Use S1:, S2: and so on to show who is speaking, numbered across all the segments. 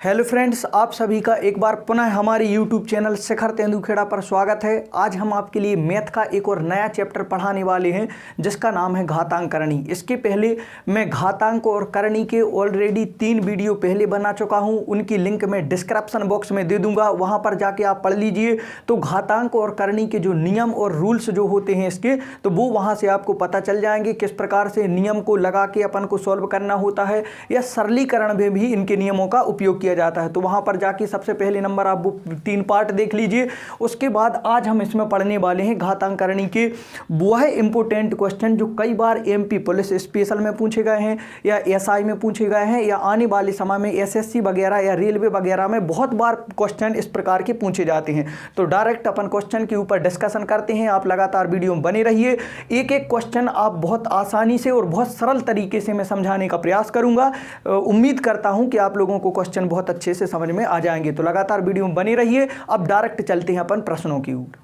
S1: Hello friends, आप सभी का एक बार पुनः हमारे यूट्यूब चैनल शिखर तेंदुखेड़ा पर स्वागत है। आज हम आपके लिए मैथ का एक और नया चैप्टर पढ़ाने वाले हैं जिसका नाम है घातांक करणी। इसके पहले मैं घातांक और करणी के ऑलरेडी 3 वीडियो पहले बना चुका हूं, उनकी लिंक मैं डिस्क्रिप्शन बॉक्स में दे दूंगा, वहां पर जाके आप पढ़ लीजिए। तो घातांक और करणी के जो नियम और रूल्स जो होते हैं इसके, तो वो वहाँ से आपको पता चल जाएंगे किस प्रकार से नियम को लगा के अपन को सॉल्व करना होता है या सरलीकरण में भी इनके नियमों का उपयोग किया जाता है। तो वहां पर जाके सबसे पहले नंबर आप वो 3 पार्ट देख लीजिए। उसके बाद आज हम इसमें पढ़ने वाले हैं घातांक करणी के वह इंपॉर्टेंट क्वेश्चन जो कई बार एमपी पुलिस स्पेशल में पूछे गए हैं या एसआई में पूछे गए हैं या आने वाले समय में एसएससी वगैरह या रेलवे वगैरह में बहुत बार क्वेश्चन इस प्रकार के पूछे जाते हैं। तो डायरेक्ट अपन क्वेश्चन के ऊपर डिस्कशन करते हैं। आप लगातार वीडियो में बने रहिए। एक एक क्वेश्चन आप बहुत आसानी से और बहुत सरल तरीके से मैं समझाने का प्रयास करूंगा। उम्मीद करता हूं कि आप लोगों को क्वेश्चन बहुत अच्छे से समझ में आ जाएंगे। तो लगातार वीडियो में बने रहिए। अब डायरेक्ट चलते हैं अपन प्रश्नों की ओर।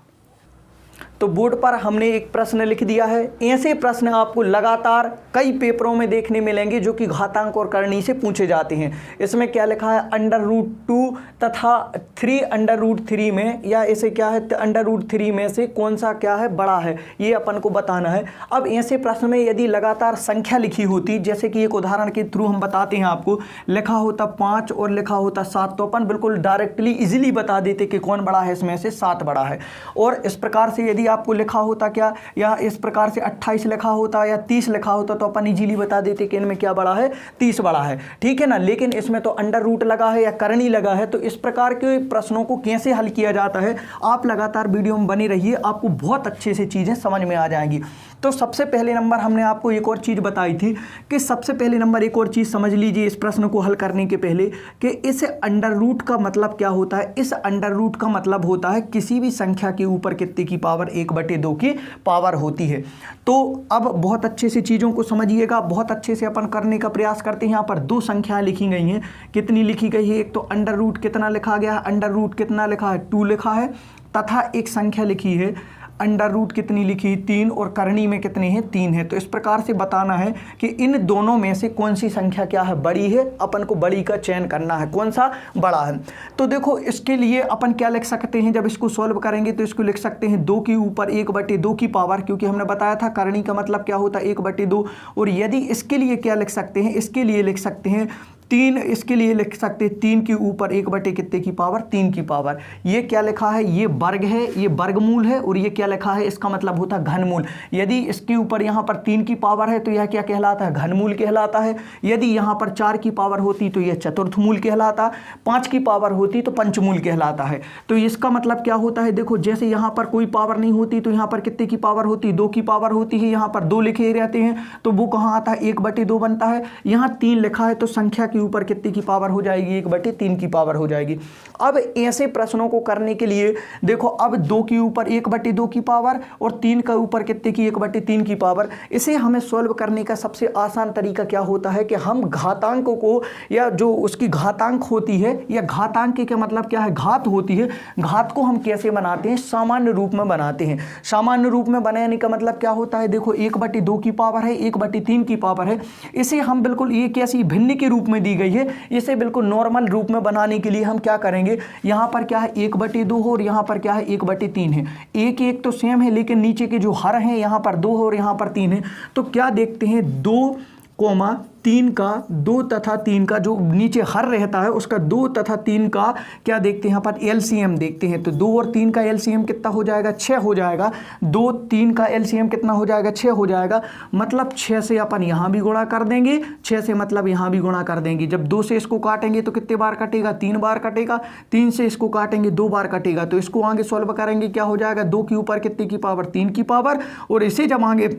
S1: तो बोर्ड पर हमने एक प्रश्न लिख दिया है। ऐसे प्रश्न आपको लगातार कई पेपरों में देखने मिलेंगे जो कि घातांक और करणी से पूछे जाते हैं। इसमें क्या लिखा है, √2 तथा 3√3 में, या इसे क्या है, √3 में से कौन सा क्या है बड़ा है, ये अपन को बताना है। अब ऐसे प्रश्न में यदि लगातार संख्या लिखी होती, जैसे कि एक उदाहरण के थ्रू हम बताते हैं आपको, लिखा होता 5 और लिखा होता 7, तो अपन बिल्कुल डायरेक्टली इजीली बता देते कि कौन बड़ा है, इसमें से 7 बड़ा है। और इस प्रकार से यदि आपको लिखा होता क्या, या इस प्रकार से 28 लिखा होता या 30 लिखा होता, तो अपन इजीली बता देते कि इनमें क्या बड़ा है, 30 बड़ा है। ठीक है ना। लेकिन इसमें तो अंडर रूट लगा है या करणी लगा है। तो इस प्रकार के प्रश्नों को कैसे हल किया जाता है, आप लगातार वीडियो में बने रहिए, आपको बहुत अच्छे से चीजें समझ में आ जाएंगी। तो सबसे पहले नंबर हमने आपको एक और चीज बताई थी कि सबसे पहले नंबर एक और चीज समझ लीजिए इस प्रश्न को हल करने के पहले, कि इस अंडर रूट का मतलब क्या होता है। इस अंडर रूट का मतलब होता है किसी भी संख्या के ऊपर कितने की पावर 1/2 की पावर होती है। तो अब बहुत अच्छे से चीजों को समझिएगा, बहुत अच्छे से अपन करने का प्रयास करते हैं। यहाँ पर 2 संख्याएं लिखी गई हैं। कितनी लिखी गई है, एक तो अंडर रूट कितना लिखा गया है, अंडर रूट कितना लिखा है, 2 लिखा है, तथा एक संख्या लिखी है अंडर रूट कितनी लिखी, 3, और करणी में कितने हैं, 3 है। तो इस प्रकार से बताना है कि इन दोनों में से कौन सी संख्या क्या है, बड़ी है। अपन को बड़ी का चयन करना है, कौन सा बड़ा है। तो देखो इसके लिए अपन क्या लिख सकते हैं, जब इसको सॉल्व करेंगे तो इसको लिख सकते हैं 2 के ऊपर 1/2 की पावर, क्योंकि हमने बताया था करणी का मतलब क्या होता है, 1/2। और यदि इसके लिए क्या लिख सकते हैं, इसके लिए लिख सकते हैं 3, इसके लिए लिख सकते हैं 3 के ऊपर 1/, कितने की पावर, 3 की पावर। ये क्या लिखा है, ये वर्ग है, ये वर्गमूल है, और ये क्या लिखा है, इसका मतलब होता है घनमूल। यदि इसके ऊपर यहाँ पर 3 की पावर है तो यह क्या कहलाता है, घनमूल कहलाता है। यदि यहाँ पर 4 की पावर होती तो यह चतुर्थमूल कहलाता, 5 की पावर होती तो पंचमूल कहलाता है। तो इसका मतलब क्या होता है, देखो जैसे यहाँ पर कोई पावर नहीं होती तो यहाँ पर कितने की पावर होती, 2 की पावर होती है। यहाँ पर 2 लिखे रहते हैं तो वो कहाँ आता है, 1/2 बनता है। यहाँ 3 लिखा है तो संख्या के ऊपर कितने की पावर हो जाएगी, 1/3 की पावर हो जाएगी। अब ऐसे प्रश्नों को करने के लिए देखो, अब 2 के ऊपर 1/2 की पावर और 3 के ऊपर कितने की, 1/3 की पावर। इसे हमें सॉल्व करने का सबसे आसान तरीका क्या होता है कि हम घातांकों को, या जो उसकी घातांक होती है, या घातांक के मतलब क्या है, घात होती है, घात को हम कैसे बनाते हैं, सामान्य रूप में बनाते हैं। सामान्य रूप में बनाने का मतलब क्या होता है, देखो 1/2 की पावर है, 1/3 की पावर है, इसे हम बिल्कुल एक ऐसी भिन्न के रूप में दी गई है, इसे बिल्कुल नॉर्मल रूप में बनाने के लिए हम क्या करेंगे, यहां पर क्या है 1/2 हो और यहां पर क्या है 1/3 है। एक एक तो सेम है, लेकिन नीचे के जो हर हैं यहां पर 2 और यहां पर 3 है। तो क्या देखते हैं, 2,3 का, 2 तथा 3 का जो नीचे हर रहता है उसका 2 तथा 3 का क्या देखते हैं, यहाँ पर एलसीएम देखते हैं। तो 2 और 3 का एलसीएम कितना हो जाएगा, 6 हो जाएगा। 2, 3 का एलसीएम कितना हो जाएगा, 6 हो जाएगा। मतलब 6 से अपन यहाँ भी गुणा कर देंगे, 6 से मतलब यहाँ भी गुणा कर देंगे। जब 2 से इसको काटेंगे तो कितने बार कटेगा, 3 बार कटेगा। 3 से इसको काटेंगे 2 बार कटेगा। तो इसको आगे सॉल्व करेंगे, क्या हो जाएगा, 2 के ऊपर कितने की पावर, 3 की पावर। और इसे जब आगे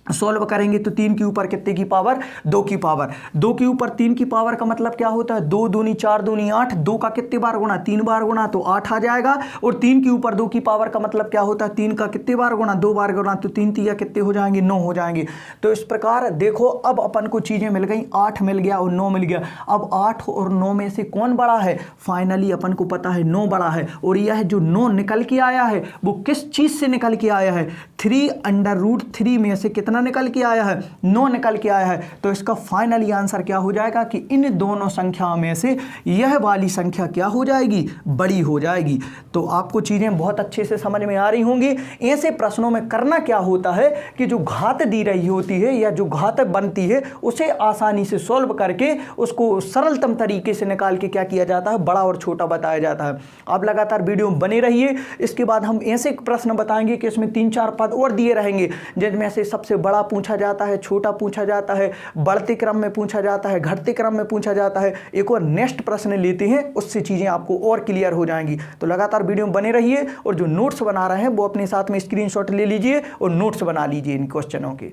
S1: सॉल्व करेंगे तो 3 के ऊपर कितने की पावर, 2 की पावर। 2 के ऊपर 3 की पावर का मतलब क्या होता है, 2 दूनी 4 दूनी 8, 2 का कितने बार गुणा, 3 बार गुणा, तो 8 आ जाएगा। और 3 के ऊपर 2 की पावर का मतलब क्या होता है, 3 का कितने बार गुणा, 2 बार गुणा, तो 3 3 कितने हो जाएंगे, 9 हो जाएंगे। तो इस प्रकार देखो अब अपन को चीजें मिल गई, 8 मिल गया और 9 मिल गया। अब 8 और 9 में से कौन बड़ा है, फाइनली अपन को पता है 9 बड़ा है। और यह जो 9 निकल के आया है वो किस चीज से निकल के आया है, 3√3 में से कितना निकल के आया है, 9 निकल के आया है। तो इसका फाइनली आंसर क्या हो जाएगा कि इन दोनों संख्याओं में से यह वाली संख्या क्या हो जाएगी, बड़ी हो जाएगी। तो आपको चीज़ें बहुत अच्छे से समझ में आ रही होंगी। ऐसे प्रश्नों में करना क्या होता है कि जो घात दी रही होती है या जो घात बनती है उसे आसानी से सॉल्व करके उसको सरलतम तरीके से निकाल के क्या किया जाता है, बड़ा और छोटा बताया जाता है। आप लगातार वीडियो में बने रहिए। इसके बाद हम ऐसे प्रश्न बताएंगे कि इसमें 3-4 पद और दिए रहेंगे जिनमें से सबसे बड़ा पूछा जाता है, छोटा पूछा जाता है, बढ़ते क्रम में पूछा जाता है, घटते क्रम में पूछा जाता है। एक और नेक्स्ट प्रश्न लेते हैं, उससे चीज़ें आपको और क्लियर हो जाएंगी। तो लगातार वीडियो में बने रहिए और जो नोट्स बना रहे हैं वो अपने साथ में स्क्रीनशॉट ले लीजिए और नोट्स बना लीजिए इन क्वेश्चनों के।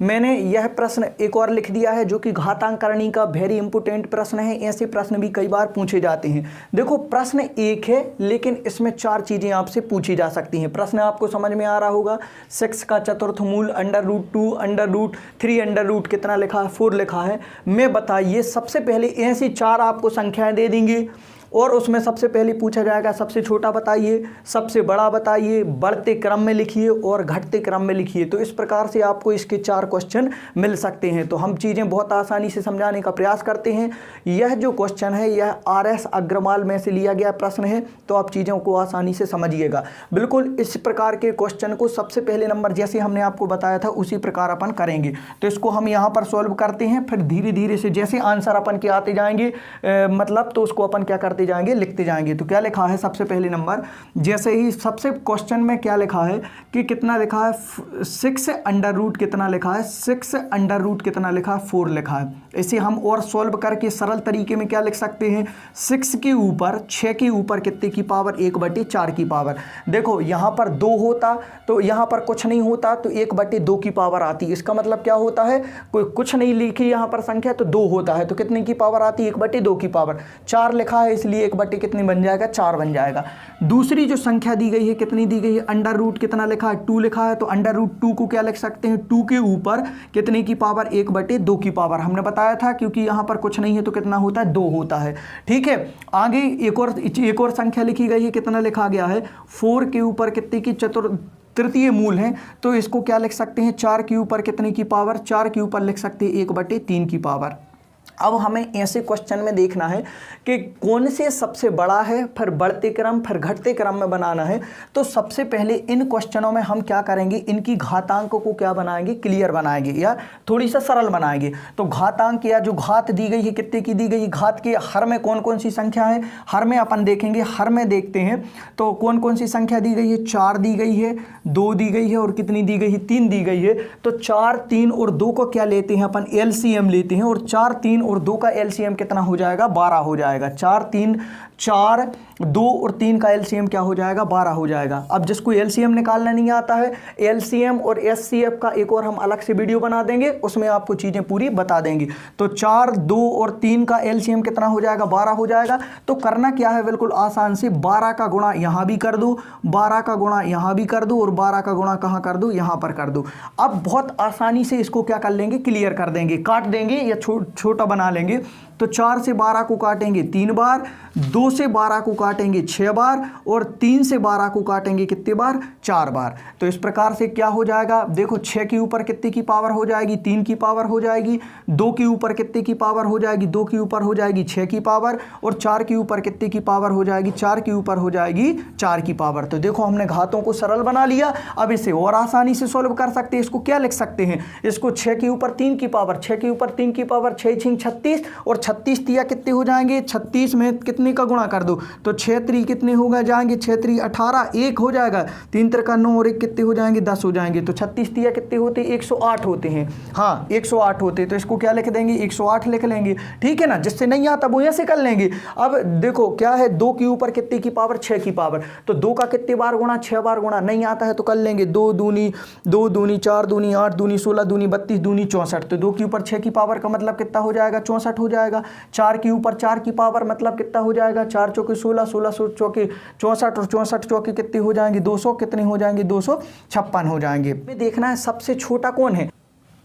S1: मैंने यह प्रश्न एक और लिख दिया है जो कि घातांकरणी का वेरी इंपॉर्टेंट प्रश्न है। ऐसे प्रश्न भी कई बार पूछे जाते हैं। देखो प्रश्न एक है लेकिन इसमें 4 चीज़ें आपसे पूछी जा सकती हैं। प्रश्न आपको समझ में आ रहा होगा। 6 का चतुर्थ मूल √2 √3 कितना लिखा है, 4 लिखा है। मैं बताइए सबसे पहले ऐसी 4 आपको संख्याएं दे देंगे और उसमें सबसे पहले पूछा जाएगा सबसे छोटा बताइए, सबसे बड़ा बताइए, बढ़ते क्रम में लिखिए और घटते क्रम में लिखिए। तो इस प्रकार से आपको इसके 4 क्वेश्चन मिल सकते हैं। तो हम चीज़ें बहुत आसानी से समझाने का प्रयास करते हैं। यह जो क्वेश्चन है यह RS अग्रवाल में से लिया गया प्रश्न है, तो आप चीज़ों को आसानी से समझिएगा। बिल्कुल इस प्रकार के क्वेश्चन को सबसे पहले नंबर जैसे हमने आपको बताया था उसी प्रकार अपन करेंगे। तो इसको हम यहाँ पर सॉल्व करते हैं, फिर धीरे धीरे से जैसे आंसर अपन के आते जाएंगे मतलब तो उसको अपन क्या करते जाएंगे, लिखते जाएंगे। तो क्या लिखा है सबसे पहले नंबर, जैसे ही सबसे क्वेश्चन में क्या लिखा है कि कितना लिखा है 6 कितना लिखा है, 6 कितना लिखा है, 4 लिखा है। इसे हम और सॉल्व करके सरल तरीके में क्या लिख सकते हैं, 6 के ऊपर 6 के ऊपर कितने की पावर, 1/4 की पावर। देखो यहाँ पर 2 होता तो यहाँ पर कुछ नहीं होता तो 1/2 की पावर आती। इसका मतलब क्या होता है, कोई कुछ नहीं लिखी यहाँ पर संख्या तो 2 होता है तो कितने की पावर आती है, 1/2 की पावर। 4 लिखा है इसलिए 1/2 कितनी बन जाएगा, 4 बन जाएगा। दूसरी जो संख्या दी गई है कितनी दी गई है, √ कितना लिखा है, 2 लिखा है। तो √2 को क्या लिख सकते हैं, 2 के ऊपर कितने की पावर, 1/2 की पावर। हमने बताया था क्योंकि यहाँ पर कुछ नहीं है तो कितना होता है, 2 होता है। ठीक है, आगे एक और संख्या लिखी गई है, कितना लिखा गया है, 4 के ऊपर कितने की तृतीय मूल है तो इसको क्या लिख सकते हैं, 4 के ऊपर कितने की पावर, 4 के ऊपर लिख सकते हैं 1/3 की पावर। अब हमें ऐसे क्वेश्चन में देखना है कि कौन से सबसे बड़ा है, फिर बढ़ते क्रम फिर घटते क्रम में बनाना है। तो सबसे पहले इन क्वेश्चनों में हम क्या करेंगे, इनकी घातांक को क्या बनाएंगे, क्लियर बनाएंगे या थोड़ी सा सरल बनाएंगे। तो घातांक या जो घात दी गई है कितने की दी गई है, घात के हर में कौन कौन सी संख्या है, हर में अपन देखेंगे, हर में देखते हैं तो कौन कौन सी संख्या दी गई है, 4 दी गई है, 2 दी गई है और कितनी दी गई है, 3 दी गई है। तो 4, 3 और 2 को क्या लेते हैं अपन, LCM लेते हैं और 4, 3 और 2 का LCM कितना हो जाएगा, 12 हो जाएगा। 4, 2 और 3 का LCM क्या हो जाएगा, 12 हो जाएगा। अब जिसको LCM निकालना नहीं आता है, LCM और SCF का एक और हम अलग से वीडियो बना देंगे, उसमें आपको चीज़ें पूरी बता देंगे। तो 4, 2 और 3 का LCM कितना हो जाएगा, 12 हो जाएगा। तो करना क्या है, बिल्कुल आसान से 12 का गुणा यहाँ भी कर दो, 12 का गुणा यहाँ भी कर दो और 12 का गुणा कहाँ कर दो, यहाँ पर कर दो। अब बहुत आसानी से इसको क्या कर लेंगे, क्लियर कर देंगे, काट देंगे या छोटा बना लेंगे। तो 4 से 12 को काटेंगे 3 बार, 2 से 12 को काटेंगे 6 बार और 3 से 12 को काटेंगे कितने बार, 4 बार। तो इस प्रकार से क्या हो जाएगा, देखो 6 के ऊपर कितने की पावर हो जाएगी, 3 की पावर हो जाएगी, 2 के ऊपर कितने की पावर हो जाएगी, 2 के ऊपर हो जाएगी 6 की पावर और 4 के ऊपर कितने की पावर हो जाएगी, 4 के ऊपर हो जाएगी 4 की पावर। तो देखो हमने घातों को सरल बना लिया। अब इसे और आसानी से सॉल्व कर सकते हैं। इसको क्या लिख सकते हैं, इसको 6 के ऊपर 3 की पावर, 6 के ऊपर 3 की पावर, 6 6 36 और 36 तिया कितने हो जाएंगे, 36 में कितने का गुणा कर दो तो 6 3 कितने होगा जाएंगे, 6 3 18, 1 हो जाएगा, 3 3 का 9 और 1 कितने हो जाएंगे, 10 हो जाएंगे। तो 36 तिया कितने होते, 108 होते हैं। हाँ 108 होते, तो इसको क्या लिख देंगे, 108 लिख लेंगे। ठीक है ना, जिससे नहीं आता वो ऐसे कर लेंगे। अब देखो क्या है, 2 के ऊपर कितने की पावर, 6 की पावर। तो 2 का कितने बार गुणा, 6 बार गुणा। नहीं आता है तो कर लेंगे 2 दूनी 4 दूनी 8 दूनी 16 दूनी 32 दूनी 64। तो 2 के ऊपर 6 की पावर का मतलब कितना हो जाएगा, 64 हो जाएगा। 4 के ऊपर 4 की पावर मतलब कितना हो जाएगा, 4 चौके 16, 16 चौके 64 और 64 चौके कितने हो जाएंगे, 200, कितने हो जाएंगे, 256 हो जाएंगे। देखना है सबसे छोटा कौन है।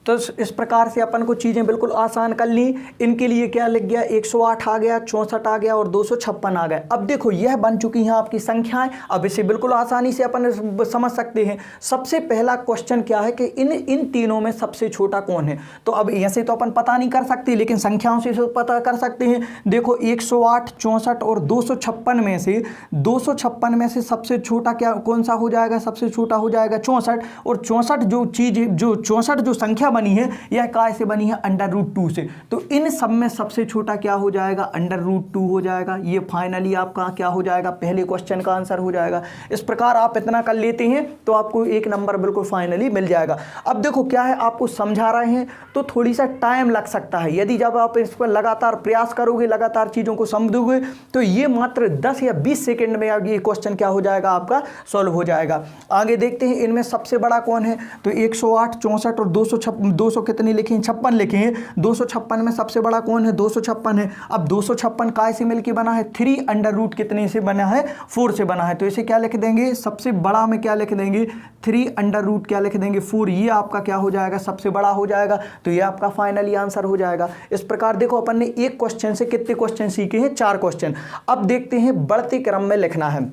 S1: तो इस प्रकार से अपन को चीज़ें बिल्कुल आसान कर ली। इनके लिए क्या लिख गया, 108 आ गया, 64 आ गया और 256 आ गया। अब देखो यह बन चुकी हैं आपकी संख्याएं। अब इसे बिल्कुल आसानी से अपन समझ सकते हैं। सबसे पहला क्वेश्चन क्या है कि इन तीनों में सबसे छोटा कौन है। तो अब ऐसे तो अपन पता नहीं कर सकते, लेकिन संख्याओं से पता कर सकते हैं। देखो 108, 64 और 256 में से 256 में से सबसे छोटा क्या कौन सा हो जाएगा, सबसे छोटा हो जाएगा 64। और 64 जो चीज़ जो 64 जो संख्या बनी है यह काय से बनी है, √2 से। तो इन सब में सबसे छोटा क्या हो जाएगा, √2 हो जाएगा। ये फाइनली आपका क्या हो जाएगा, पहले क्वेश्चन का आंसर हो जाएगा। इस प्रकार आप इतना कर लेते हैं तो आपको एक नंबर बिल्कुल फाइनली मिल जाएगा। अब देखो क्या है, आपको समझा रहे हैं तो थोड़ी सा टाइम लग सकता है। यदि जब आप इस पर लगातार प्रयास करोगे, लगातार चीज़ों को समझोगे तो ये मात्र 10 या 20 सेकंड में ये क्वेश्चन क्या हो जाएगा, आपका सॉल्व हो जाएगा। आगे देखते हैं इनमें सबसे बड़ा कौन है। तो 108, 64 और 200 कितने लिखे हैं, 56 लिखे हैं। 256 में सबसे बड़ा कौन है, 256 है। अब 256 काय से मिलकर बना है, 3 कितने से बना है, 4 से बना है। तो इसे क्या लिख देंगे, सबसे बड़ा में क्या लिख देंगे, 3 क्या लिख देंगे, 4। ये आपका क्या हो जाएगा, सबसे बड़ा हो जाएगा। तो ये आपका फाइनली आंसर हो जाएगा। इस प्रकार देखो अपन ने एक क्वेश्चन से कितने क्वेश्चन सीखे हैं, 4 क्वेश्चन। अब देखते हैं बढ़ते क्रम में लिखना है।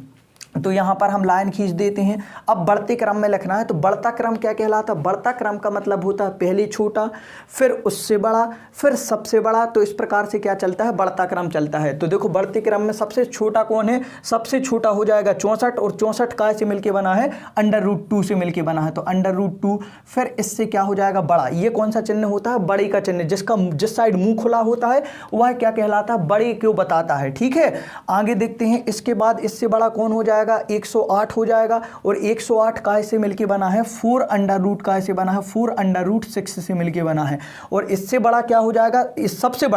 S1: तो यहाँ पर हम लाइन खींच देते हैं। अब बढ़ते क्रम में लिखना है। तो बढ़ता क्रम क्या कहलाता है, बढ़ता क्रम का मतलब होता है पहले छोटा, फिर उससे बड़ा, फिर सबसे बड़ा। तो इस प्रकार से क्या चलता है, बढ़ता क्रम चलता है। तो देखो बढ़ते क्रम में सबसे छोटा कौन है, सबसे छोटा हो जाएगा 64। और 64 काय से मिलके बना है, √2 से मिलके बना है। तो √2 फिर इससे क्या हो जाएगा, बड़ा। ये कौन सा चिन्ह होता है, बड़े का चिन्ह। जिस साइड मुंह खुला होता है वह क्या कहलाता है, बड़े क्यों बताता है। ठीक है, आगे देखते हैं। इसके बाद इससे बड़ा कौन हो जाएगा, 108 हो जाएगा। और 108 काय से मिलके बना है, 4 काय से बना है, 4 से मिलके बना है। और इससे बड़ा क्या हो जाएगा, इस सबसे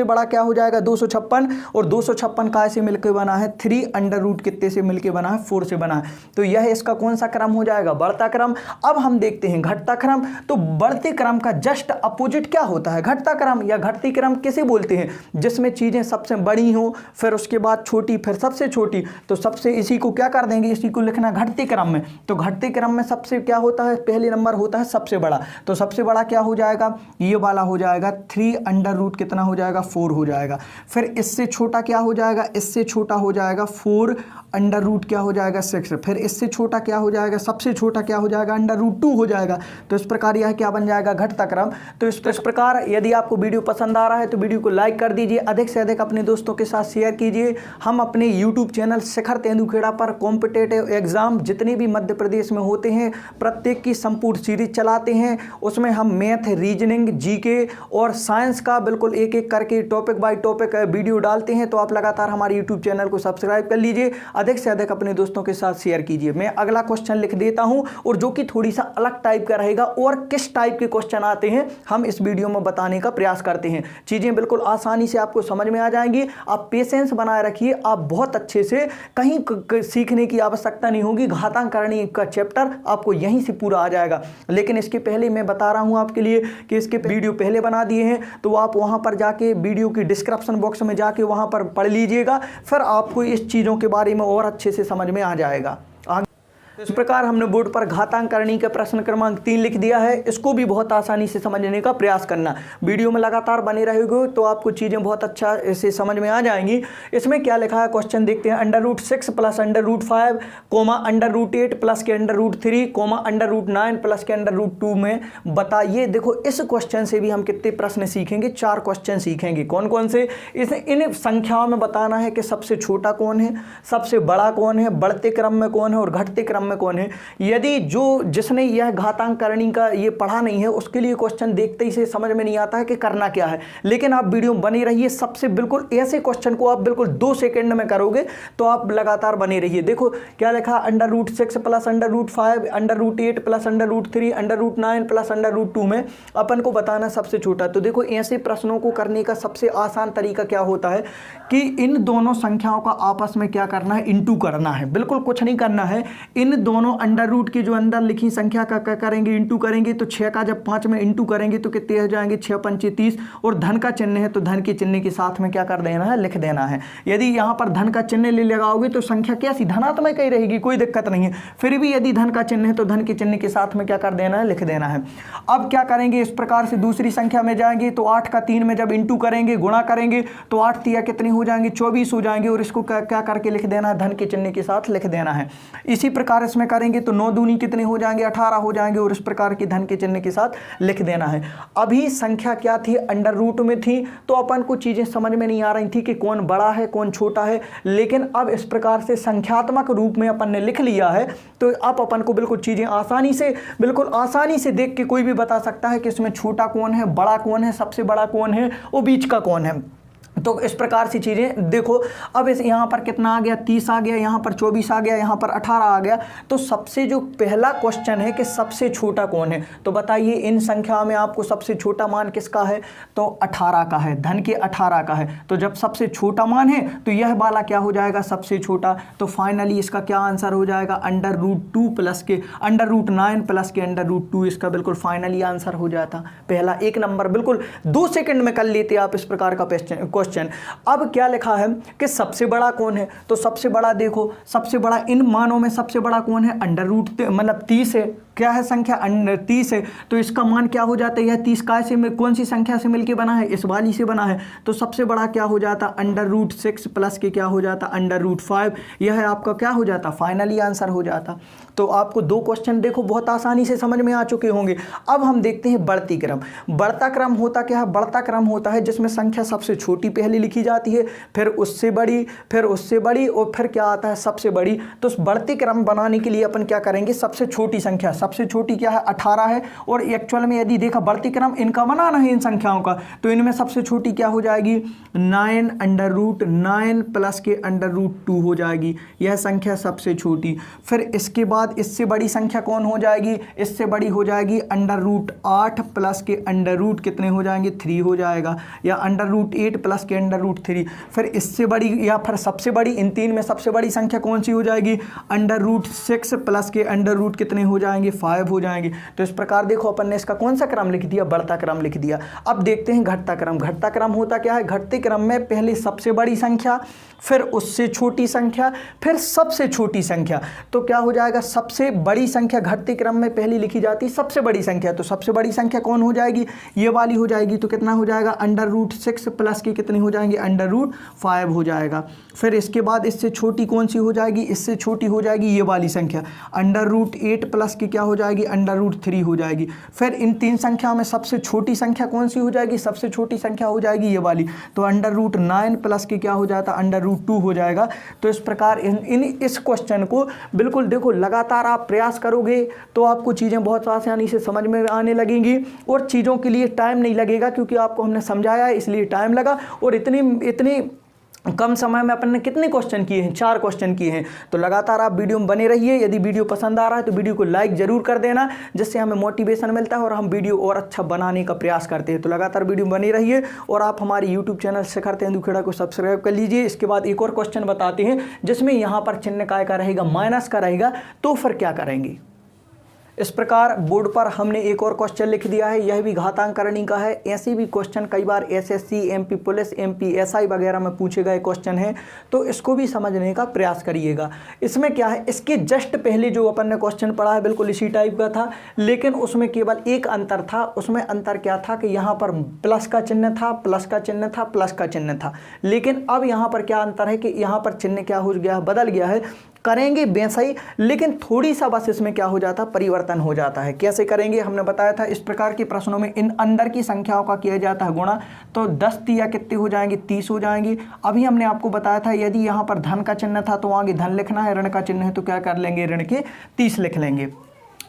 S1: बड़ा क्या हो जाएगा, 256। और 256 काय से मिलके बना है, 3 कितने से मिलके बना है, 4 से बना है। तो यह इसका कौन सा क्रम हो जाएगा, बढ़ता क्रम। अब हम देखते हैं घटता क्रम। तो बढ़ते क्रम का जस्ट अपोजिट क्या होता है, घटता क्रम या घटती क्रम किसे बोलते हैं, जिसमें चीजें सबसे बड़ी हो, फिर उसके बाद छोटी, फिर सबसे छोटी। तो सबसे इसी को क्या कर देंगे, इसी को लिखना घटते क्रम में। तो घटते क्रम में सबसे क्या होता है, पहले नंबर होता है सबसे बड़ा। तो सबसे बड़ा क्या हो जाएगा, ये वाला हो जाएगा 3 कितना हो जाएगा, 4 हो जाएगा। फिर इससे छोटा क्या हो जाएगा, इससे छोटा हो जाएगा 4 क्या हो जाएगा, 6। फिर इससे छोटा क्या हो जाएगा, सबसे छोटा क्या हो जाएगा, √2 हो जाएगा। तो इस प्रकार यह क्या बन जाएगा, घटता क्रम। तो इस प्रकार यदि आपको वीडियो पसंद आ रहा है तो वीडियो को लाइक कर दीजिए, अधिक से अधिक अपने दोस्तों के साथ शेयर कीजिए। हम अपने यूट्यूब चैनल शिखर तेंदुखेड़ा पर कॉम्पिटेटिव एग्जाम जितने भी मध्य प्रदेश में होते हैं प्रत्येक की संपूर्ण सीरीज चलाते हैं। उसमें हम मैथ, रीजनिंग, जीके और साइंस का बिल्कुल एक एक करके टॉपिक बाय टॉपिक वीडियो डालते हैं। तो आप लगातार हमारे यूट्यूब चैनल को सब्सक्राइब कर लीजिए, अधिक से अधिक अपने दोस्तों के साथ शेयर कीजिए। मैं अगला क्वेश्चन लिख देता हूं और जो कि थोड़ी सा अलग टाइप का रहेगा, और किस टाइप के क्वेश्चन आते हैं हम इस वीडियो में बताने का प्रयास करते हैं। चीजें बिल्कुल आसानी से आपको समझ में आ जाएंगी। आप पेशेंस बनाए रखिए, आप बहुत अच्छे से कहीं सीखने की आवश्यकता नहीं होगी। घातांकरणी का चैप्टर आपको यहीं से पूरा आ जाएगा। लेकिन इसके पहले मैं बता रहा हूं आपके लिए कि इसके वीडियो पहले बना दिए हैं, तो आप वहां पर जाके वीडियो की डिस्क्रिप्शन बॉक्स में जाके वहां पर पढ़ लीजिएगा। फिर आपको इस चीज़ों के बारे में और अच्छे से समझ में आ जाएगा। इस प्रकार हमने बोर्ड पर घातांकरणी का प्रश्न क्रमांक 3 लिख दिया है। इसको भी बहुत आसानी से समझने का प्रयास करना। वीडियो में लगातार बने रहेंगे तो आपको चीज़ें बहुत अच्छा से समझ में आ जाएंगी। इसमें क्या लिखा है, क्वेश्चन देखते हैं। √6 प्लस √5 कोमा √8 प्लस के √3 कोमा √9 प्लस के √2 में बताइए। देखो इस क्वेश्चन से भी हम कितने प्रश्न सीखेंगे, 4 क्वेश्चन सीखेंगे। कौन कौन से, इन संख्याओं में बताना है कि सबसे छोटा कौन है, सबसे बड़ा कौन है, बढ़ते क्रम में कौन है और घटते क्रम में कौन है। यदि जिसने यह घातांकरणी का ये पढ़ा नहीं है उसके लिए क्वेश्चन देखते ही से समझ में नहीं आता है कि करना क्या है। लेकिन आप वीडियो में बने रहिए, सबसे बिल्कुल ऐसे क्वेश्चन को आप बिल्कुल 2 सेकंड में करोगे तो आप लगातार बने रहिए। देखो क्या लिखा, √6 प्लस √5 √8 प्लस √3 √9 प्लस √2 में अपन को बताना सबसे छोटा। तो देखो ऐसे प्रश्नों को करने का सबसे आसान तरीका क्या होता है कि इन दोनों संख्याओं का आपस में क्या करना है, इंटू करना है। बिल्कुल कुछ नहीं करना है, इन इन दोनों अंडर रूट की जो अंदर लिखी संख्या का क्या करेंगे, इंटू करेंगे। तो 6 का जब 5 में इंटू करेंगे तो कितने हो जाएंगे, 6 पंचे 30। और धन का चिन्ह है तो धन के चिन्ह के साथ में क्या कर देना है, लिख देना है। यदि यहाँ पर धन का चिन्ह ले लगाओगे तो संख्या कैसी, धनात्मक ही रहेगी, कोई दिक्कत नहीं है। फिर भी यदि धन का चिन्ह है तो धन के चिन्ह के साथ में क्या कर देना है, लिख देना है। अब क्या करेंगे, इस प्रकार से दूसरी संख्या में जाएंगे तो 8 का 3 में जब इंटू करेंगे, गुणा करेंगे तो 8 तिया कितनी हो जाएंगे, 24 हो जाएंगे। और इसको क्या करके लिख देना है, धन के चिन्ह के साथ लिख देना है। इसी प्रकार इसमें करेंगे तो 9 दूनी कितने हो जाएंगे, 18 हो जाएंगे। और इस प्रकार की धन के चिन्ह के साथ लिख देना है। अभी संख्या क्या थी, अंडर रूट में थी, तो अपन को चीजें समझ में नहीं आ रही थी कि कौन बड़ा है कौन छोटा है। लेकिन अब इस प्रकार से संख्यात्मक रूप में अपन ने लिख लिया है तो अब अपन को बिल्कुल चीजें बिल्कुल आसानी से देख के कोई भी बता सकता है कि इसमें छोटा कौन है, बड़ा कौन है, सबसे बड़ा कौन है और बीच का कौन है। तो इस प्रकार से चीज़ें देखो। अब इस यहाँ पर कितना आ गया, 30 आ गया, यहाँ पर 24 आ गया, यहाँ पर 18 आ गया। तो सबसे जो पहला क्वेश्चन है कि सबसे छोटा कौन है, तो बताइए इन संख्या में आपको सबसे छोटा मान किसका है, तो 18 का है, धन के 18 का है। तो जब सबसे छोटा मान है तो यह वाला क्या हो जाएगा, सबसे छोटा। तो फाइनली इसका क्या आंसर हो जाएगा, अंडर रूट 2 प्लस के अंडर रूट 9 प्लस के अंडर रूट 2 इसका बिल्कुल फाइनली आंसर हो जाता। पहला 1 नंबर बिल्कुल 2 सेकंड में कर लेते आप इस प्रकार का क्वेश्चन। अब क्या लिखा है कि सबसे बड़ा कौन है, तो सबसे बड़ा देखो, सबसे बड़ा इन मानों में सबसे बड़ा कौन है, अंडर रूट मतलब 30 है। क्या है संख्या, 30 है। तो इसका मान क्या हो जाता है, यह 30 का से कौन सी संख्या से मिलके बना है, इस वाली से बना है। तो सबसे बड़ा क्या हो जाता, अंडर रूट 6 प्लस के क्या हो जाता, अंडर रूट 5। यह आपका क्या हो जाता, फाइनली आंसर हो जाता। तो आपको 2 क्वेश्चन देखो बहुत आसानी से समझ में आ चुके होंगे। अब हम देखते हैं बढ़ती क्रम। बढ़ता क्रम होता क्या है, बढ़ता क्रम होता है जिसमें संख्या सबसे छोटी पहले लिखी जाती है, फिर उससे बड़ी, फिर उससे बड़ी, और फिर क्या आता है, सबसे बड़ी। तो उस बढ़ती क्रम बनाने के लिए अपन क्या करेंगे, सबसे छोटी संख्या, सबसे छोटी क्या है, 18 है। और एक्चुअल में यदि देखा बढ़ती क्रम इनका बनाना है इन संख्याओं का, तो इनमें सबसे छोटी क्या हो जाएगी, 9 अंडर रूट 9 प्लस के अंडर रूट 2 हो जाएगी। यह संख्या सबसे छोटी। फिर इसके बाद इससे बड़ी संख्या कौन हो जाएगी, इससे बड़ी हो जाएगी अंडर रूट 8 प्लस के अंडर रूट कितने हो जाएंगे, 3 हो जाएगा, या अंडर रूट 8 प्लस के अंडर रूट 3। फिर इससे बड़ी या फिर सबसे बड़ी, इन 3 में सबसे बड़ी संख्या कौन सी हो जाएगी, अंडर रूट 6 प्लस के अंडर रूट कितने हो जाएंगे, 5 हो जाएंगे। तो इस प्रकार देखो अपन ने इसका कौन सा क्रम लिख दिया, बढ़ता क्रम लिख दिया। अब देखते हैं घटता क्रम। घटता क्रम होता क्या है, घटते क्रम में पहले सबसे बड़ी संख्या, फिर उससे छोटी संख्या, फिर सबसे छोटी संख्या। तो क्या हो जाएगा, सबसे बड़ी संख्या घटते क्रम में पहली लिखी जाती सबसे बड़ी संख्या। तो सबसे बड़ी संख्या कौन हो जाएगी, ये वाली हो जाएगी। तो कितना हो जाएगा, अंडर रूट 6 प्लस की कितनी हो जाएंगे, अंडर रूट 5 हो जाएगा। फिर इसके बाद इससे छोटी कौन सी हो जाएगी, इससे छोटी हो जाएगी ये वाली संख्या, अंडर रूट 8 प्लस की क्या हो जाएगी, अंडर रूट 3 हो जाएगी। फिर इन 3 संख्याओं में सबसे छोटी संख्या कौन सी हो जाएगी, सबसे छोटी संख्या हो जाएगी ये वाली। तो अंडर रूट 9 प्लस की क्या हो जाता, अंडर रूट 2 हो जाएगा। तो इस प्रकार इस क्वेश्चन को बिल्कुल देखो, लगातार आप प्रयास करोगे तो आपको चीज़ें बहुत आसानी से समझ में आने लगेंगी और चीज़ों के लिए टाइम नहीं लगेगा, क्योंकि आपको हमने समझाया है इसलिए टाइम लगा। और इतनी कम समय में अपन ने कितने क्वेश्चन किए हैं, 4 क्वेश्चन किए हैं। तो लगातार आप वीडियो में बने रहिए। यदि वीडियो पसंद आ रहा है तो वीडियो को लाइक जरूर कर देना, जिससे हमें मोटिवेशन मिलता है और हम वीडियो और अच्छा बनाने का प्रयास करते हैं। तो लगातार वीडियो में बने रहिए और आप हमारे यूट्यूब चैनल शिखर तेंदुखेड़ा को सब्सक्राइब कर लीजिए। इसके बाद एक और क्वेश्चन बताते हैं जिसमें यहाँ पर चिन्ह काय का रहेगा, माइनस का रहेगा। तो फिर क्या करेंगे, इस प्रकार बोर्ड पर हमने एक और क्वेश्चन लिख दिया है, यह भी घातांकरणी का है। ऐसे भी क्वेश्चन कई बार SSC, MP police, MP SI वगैरह में पूछे गए क्वेश्चन है, तो इसको भी समझने का प्रयास करिएगा। इसमें क्या है, इसके जस्ट पहले जो अपन ने क्वेश्चन पढ़ा है बिल्कुल इसी टाइप का था, लेकिन उसमें केवल एक अंतर था। उसमें अंतर क्या था कि यहाँ पर प्लस का चिन्ह था, प्लस का चिन्ह था, प्लस का चिन्ह था। लेकिन अब यहाँ पर क्या अंतर है कि यहाँ पर चिन्ह क्या हो गया, बदल गया है। करेंगे वैसा ही, लेकिन थोड़ी सा बस इसमें क्या हो जाता है, परिवर्तन हो जाता है। कैसे करेंगे, हमने बताया था इस प्रकार के प्रश्नों में इन अंदर की संख्याओं का किया जाता है गुणा। तो 10 या कितने हो जाएंगे, 30 हो जाएंगे। अभी हमने आपको बताया था यदि यहाँ पर धन का चिन्ह था तो आगे धन लिखना है, ऋण का चिन्ह है तो क्या कर लेंगे, ऋण के 30 लिख लेंगे।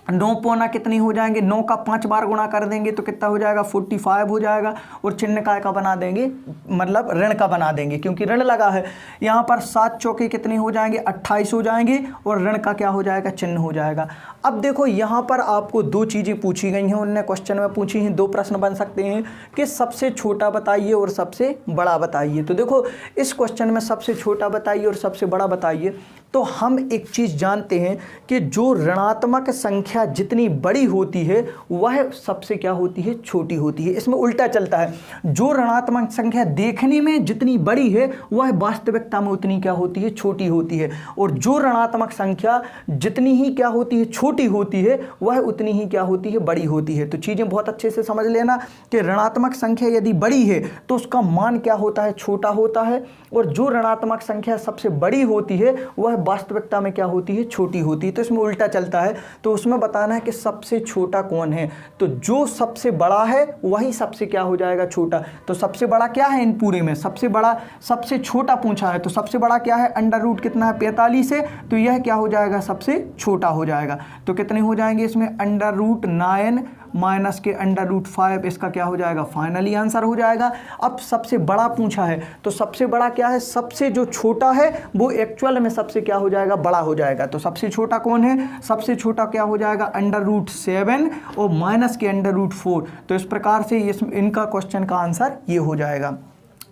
S1: 9 पौना कितनी हो जाएंगे, 9 का 5 बार गुणा कर देंगे तो कितना हो जाएगा 45 हो जाएगा। और चिन्ह काय का बना देंगे, मतलब ऋण का बना देंगे क्योंकि ऋण लगा है। यहाँ पर 7 चौके कितने हो जाएंगे 28 हो जाएंगे और ऋण का क्या हो जाएगा चिन्ह हो जाएगा। अब देखो यहाँ पर आपको 2 चीज़ें पूछी गई हैं, उन्होंने क्वेश्चन में पूछी हैं, 2 प्रश्न बन सकते हैं कि सबसे छोटा बताइए और सबसे बड़ा बताइए। तो देखो इस क्वेश्चन में सबसे छोटा बताइए और सबसे बड़ा बताइए। तो हम एक चीज़ जानते हैं कि जो ऋणात्मक संख्या जितनी बड़ी होती है वह सबसे क्या होती है छोटी होती है। इसमें उल्टा चलता है, जो ऋणात्मक संख्या देखने में जितनी बड़ी है वह वास्तविकता में उतनी क्या होती है छोटी होती है, और जो ऋणात्मक संख्या जितनी ही क्या होती है छोटी होती है वह उतनी ही क्या होती है बड़ी होती है। तो चीज़ें बहुत अच्छे से समझ लेना कि ऋणात्मक संख्या यदि बड़ी है तो उसका मान क्या होता है छोटा होता है, और जो ऋणात्मक संख्या सबसे बड़ी होती है वह वास्तविकता में क्या होती है छोटी होती है। तो इसमें उल्टा चलता है, तो उसमें बताना है कि सबसे छोटा कौन है, तो जो सबसे बड़ा है वही सबसे क्या हो जाएगा छोटा। तो सबसे बड़ा क्या है इन पूरे में, सबसे बड़ा सबसे छोटा पूछा है, तो सबसे बड़ा क्या है अंडर रूट कितना है 45 है, तो यह क्या हो जाएगा सबसे छोटा हो जाएगा। तो कितने हो जाएंगे इसमें अंडर रूट 9 माइनस के अंडर रूट 5, इसका क्या हो जाएगा फाइनली आंसर हो जाएगा। अब सबसे बड़ा पूछा है तो सबसे बड़ा क्या है, सबसे जो छोटा है वो एक्चुअल में सबसे क्या हो जाएगा बड़ा हो जाएगा। तो सबसे छोटा कौन है, सबसे छोटा क्या हो जाएगा अंडर रूट 7 और माइनस के अंडर रूट 4। तो इस प्रकार से इनका क्वेश्चन का आंसर ये हो जाएगा।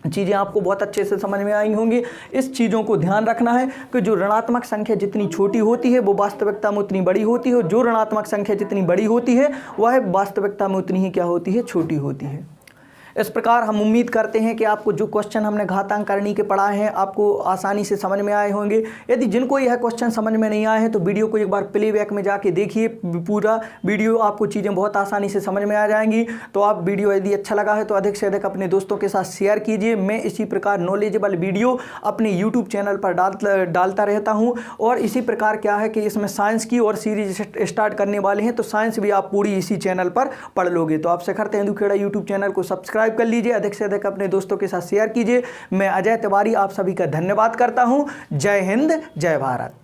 S1: चीज़ें आपको बहुत अच्छे से समझ में आई होंगी। इस चीज़ों को ध्यान रखना है कि जो ऋणात्मक संख्या जितनी छोटी होती है वो वास्तविकता में उतनी बड़ी होती है, और जो ऋणात्मक संख्या जितनी बड़ी होती है वह वास्तविकता में उतनी ही क्या होती है छोटी होती है। इस प्रकार हम उम्मीद करते हैं कि आपको जो क्वेश्चन हमने घातांकरणी के पढ़ाए हैं आपको आसानी से समझ में आए होंगे। यदि जिनको यह क्वेश्चन समझ में नहीं आए हैं तो वीडियो को एक बार प्लेबैक में जाके देखिए, पूरा वीडियो आपको चीज़ें बहुत आसानी से समझ में आ जाएंगी। तो आप वीडियो यदि अच्छा लगा है तो अधिक से अधिक अपने दोस्तों के साथ शेयर कीजिए। मैं इसी प्रकार नॉलेजेबल वीडियो अपने यूट्यूब चैनल पर डालता रहता हूँ, और इसी प्रकार क्या है कि इसमें साइंस की और सीरीज स्टार्ट करने वाले हैं, तो साइंस भी आप पूरी इसी चैनल पर पढ़ लोगे। तो आप शिखर तेंदुखेड़ा यूट्यूब चैनल को सब्सक्राइब कर लीजिए, अधिक से अधिक अपने दोस्तों के साथ शेयर कीजिए। मैं अजय तिवारी आप सभी का धन्यवाद करता हूं। जय हिंद, जय भारत।